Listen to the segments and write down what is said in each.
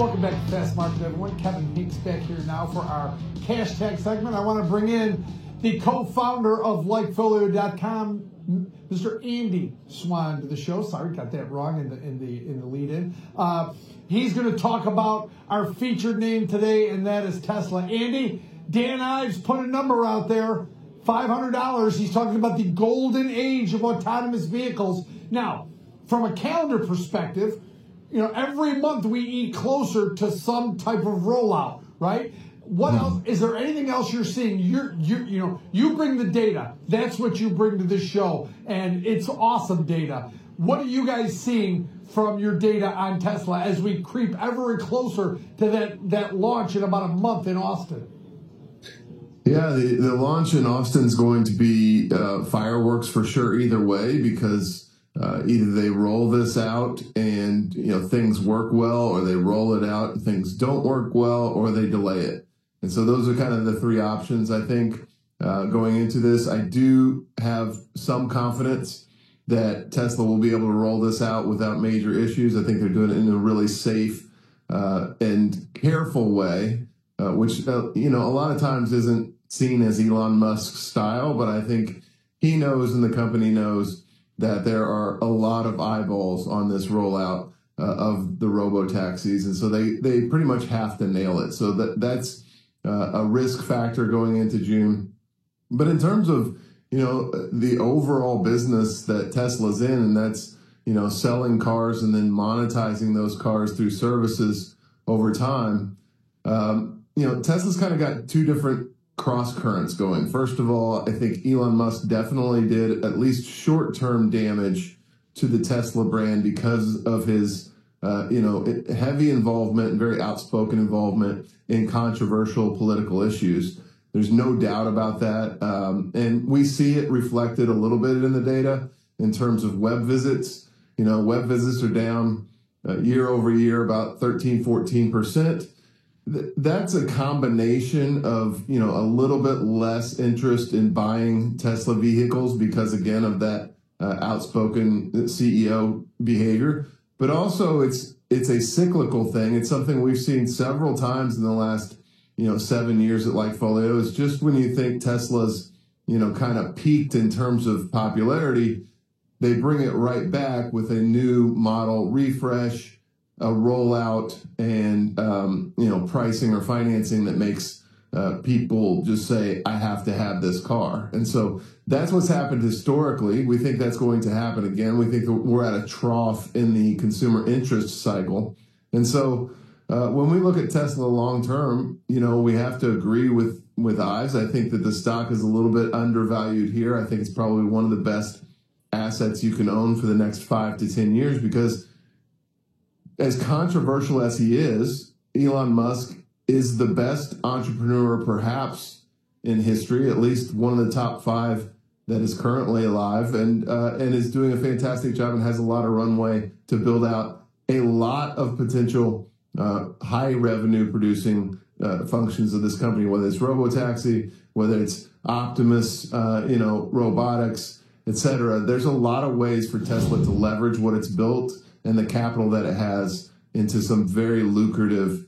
Welcome back to Fast Market, everyone. Kevin Hinks back here now for our cash tag segment. I want to bring in the co-founder of LikeFolio.com, Mr. Andy Swan, to the show. Sorry, got that wrong in the lead-in. He's going to talk about our featured name today, and that is Tesla. Andy, Dan Ives put a number out there, $500. He's talking about the golden age of autonomous vehicles. Now, from a calendar perspective, every month we eat closer to some type of rollout, right? What else? Is there anything else you're seeing? You bring the data. That's what you bring to this show, and it's awesome data. What are you guys seeing from your data on Tesla as we creep ever closer to that launch in about a month in Austin? Yeah, the launch in Austin is going to be fireworks for sure either way, because either they roll this out and things work well, or they roll it out and things don't work well, or they delay it. And so those are kind of the three options, I think, going into this. I do have some confidence that Tesla will be able to roll this out without major issues. I think they're doing it in a really safe and careful way, which, a lot of times isn't seen as Elon Musk's style, but I think he knows and the company knows that there are a lot of eyeballs on this rollout of the robo-taxis, and so they pretty much have to nail it. So that's a risk factor going into June. But in terms of, the overall business that Tesla's in, and that's, selling cars and then monetizing those cars through services over time, Tesla's kind of got two different cross currents going. First of all, I think Elon Musk definitely did at least short-term damage to the Tesla brand because of his heavy involvement and very outspoken involvement in controversial political issues. There's no doubt about that. And we see it reflected a little bit in the data in terms of web visits. Web visits are down year over year about 13-14%. That's a combination of, a little bit less interest in buying Tesla vehicles because, again, of that outspoken CEO behavior. But also it's a cyclical thing. It's something we've seen several times in the last, 7 years at LikeFolio. It's just when you think Tesla's, kind of peaked in terms of popularity, they bring it right back with a new model refresh, a rollout, and pricing or financing that makes people just say, I have to have this car. And so that's what's happened historically. We think that's going to happen again. We think that we're at a trough in the consumer interest cycle. And so when we look at Tesla long term, we have to agree with Ives. I think that the stock is a little bit undervalued here. I think it's probably one of the best assets you can own for the next 5 to 10 years, because as controversial as he is, Elon Musk is the best entrepreneur perhaps in history, at least one of the top 5 that is currently alive, and is doing a fantastic job and has a lot of runway to build out a lot of potential high revenue producing functions of this company, whether it's robotaxi, whether it's Optimus, robotics, etc. There's a lot of ways for Tesla to leverage what it's built and the capital that it has into some very lucrative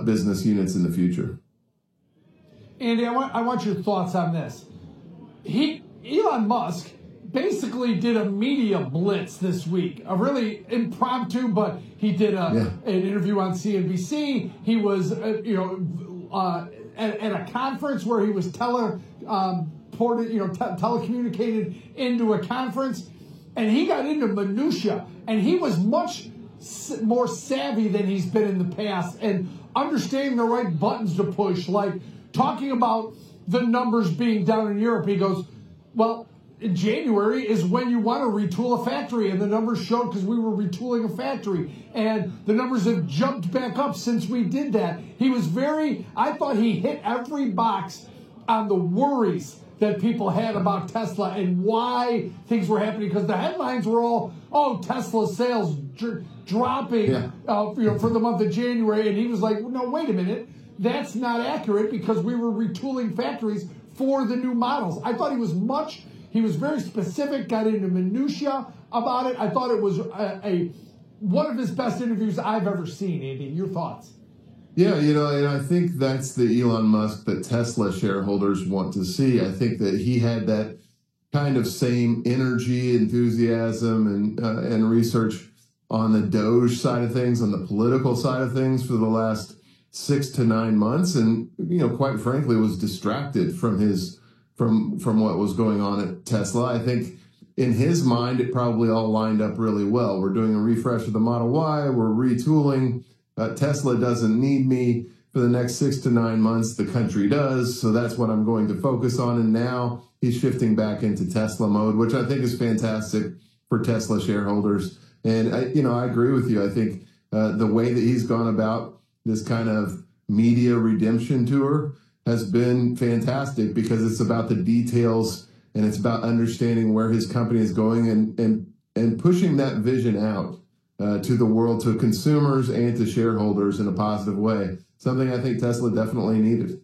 business units in the future. Andy, I want your thoughts on this. Elon Musk basically did a media blitz this week, a really impromptu, but he did an interview on CNBC. He was, at a conference where he was telecommunicated into a conference, and he got into minutia, and he was much more savvy than he's been in the past, and understanding the right buttons to push, like talking about the numbers being down in Europe. He goes, well, in January is when you want to retool a factory, and the numbers showed because we were retooling a factory, and the numbers have jumped back up since we did that. I thought he hit every box on the worries that people had about Tesla and why things were happening, because the headlines were all, Tesla sales dropping for the month of January, and he was like, no, wait a minute, that's not accurate because we were retooling factories for the new models. I thought he was very specific, got into minutia about it. I thought it was one of his best interviews I've ever seen. Andy, your thoughts? Yeah, and I think that's the Elon Musk that Tesla shareholders want to see. I think that he had that kind of same energy, enthusiasm, and research on the Doge side of things, on the political side of things for the last 6 to 9 months, and quite frankly, was distracted from what was going on at Tesla. I think in his mind, it probably all lined up really well. We're doing a refresh of the Model Y. We're retooling. Tesla doesn't need me for the next 6 to 9 months. The country does. So that's what I'm going to focus on. And now he's shifting back into Tesla mode, which I think is fantastic for Tesla shareholders. And I agree with you. I think the way that he's gone about this kind of media redemption tour has been fantastic, because it's about the details and it's about understanding where his company is going and pushing that vision out to the world, to consumers and to shareholders in a positive way. Something I think Tesla definitely needed.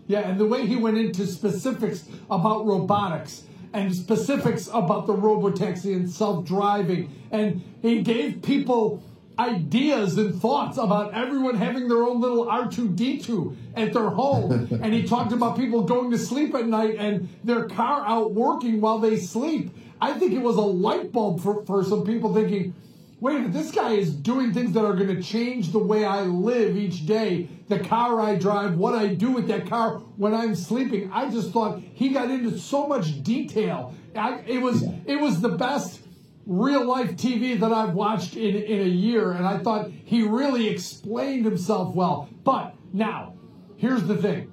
Yeah, and the way he went into specifics about robotics and specifics about the robotaxi and self-driving, and he gave people ideas and thoughts about everyone having their own little R2-D2 at their home. And he talked about people going to sleep at night and their car out working while they sleep. I think it was a light bulb for some people thinking, wait a minute, this guy is doing things that are going to change the way I live each day, the car I drive, what I do with that car when I'm sleeping. I just thought he got into so much detail. It was the best real-life TV that I've watched in a year, and I thought he really explained himself well. But now, here's the thing.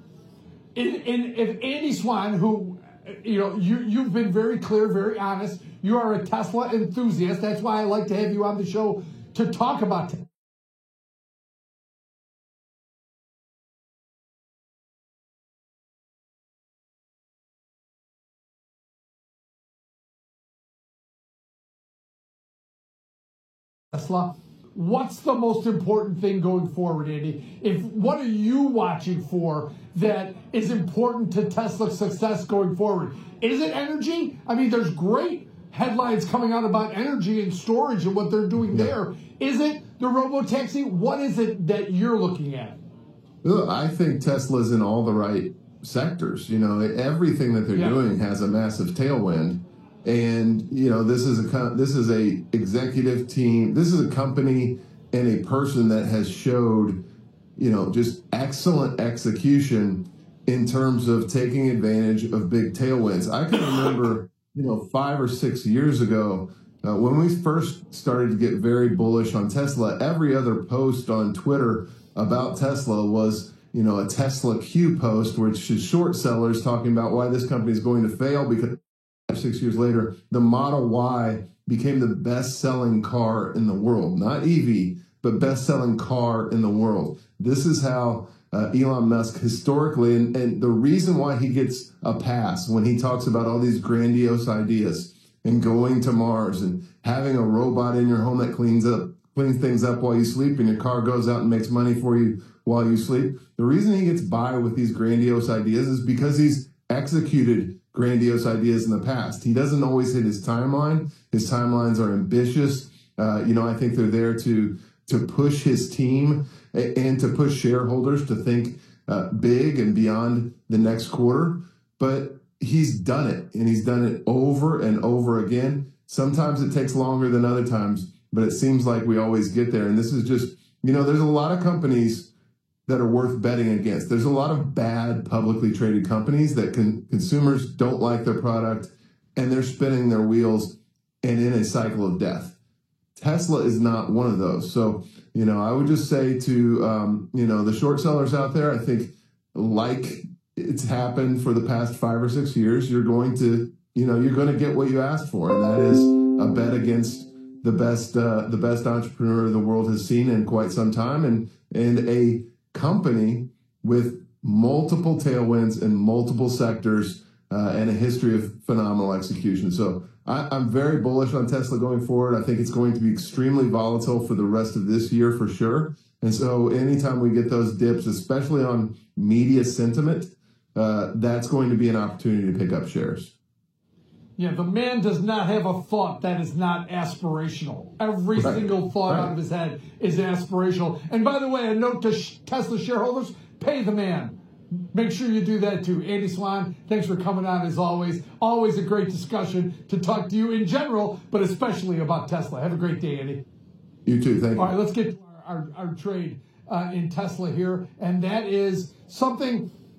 If Andy Swan, who, you've been very clear, very honest, you are a Tesla enthusiast. That's why I like to have you on the show to talk about Tesla. What's the most important thing going forward, Andy? What are you watching for that is important to Tesla's success going forward? Is it energy? I mean, there's great headlines coming out about energy and storage and what they're doing there. Is it the robotaxi? What is it that you're looking at? Look, I think Tesla's in all the right sectors. Everything that they're doing has a massive tailwind. And this is a executive team. This is a company and a person that has showed just excellent execution in terms of taking advantage of big tailwinds. I can remember 5 or 6 years ago when we first started to get very bullish on Tesla. Every other post on Twitter about Tesla was a Tesla Q post, which is short sellers talking about why this company is going to fail, because 6 years later, the Model Y became the best-selling car in the world. Not EV, but best-selling car in the world. This is how Elon Musk historically, and the reason why he gets a pass when he talks about all these grandiose ideas and going to Mars and having a robot in your home that cleans things up while you sleep, and your car goes out and makes money for you while you sleep. The reason he gets by with these grandiose ideas is because he's executed grandiose ideas in the past. He doesn't always hit his timeline. His timelines are ambitious. I think they're there to push his team and to push shareholders to think big and beyond the next quarter. But he's done it, and he's done it over and over again. Sometimes it takes longer than other times, but it seems like we always get there. And this is just, there's a lot of companies that are worth betting against. There's a lot of bad publicly traded companies that consumers don't like their product, and they're spinning their wheels and in a cycle of death. Tesla is not one of those. So, I would just say to, the short sellers out there, I think like it's happened for the past 5 or 6 years, you're going to get what you asked for. And that is a bet against the best entrepreneur the world has seen in quite some time, and a company with multiple tailwinds in multiple sectors and a history of phenomenal execution. So I'm very bullish on Tesla going forward. I think it's going to be extremely volatile for the rest of this year for sure. And so anytime we get those dips, especially on media sentiment, that's going to be an opportunity to pick up shares. Yeah, the man does not have a thought that is not aspirational. Every single thought out of his head is aspirational. And by the way, a note to Tesla shareholders, pay the man. Make sure you do that too. Andy Swan, thanks for coming on as always. Always a great discussion to talk to you in general, but especially about Tesla. Have a great day, Andy. You too. Thank you. All right, let's get to our trade in Tesla here. And that is something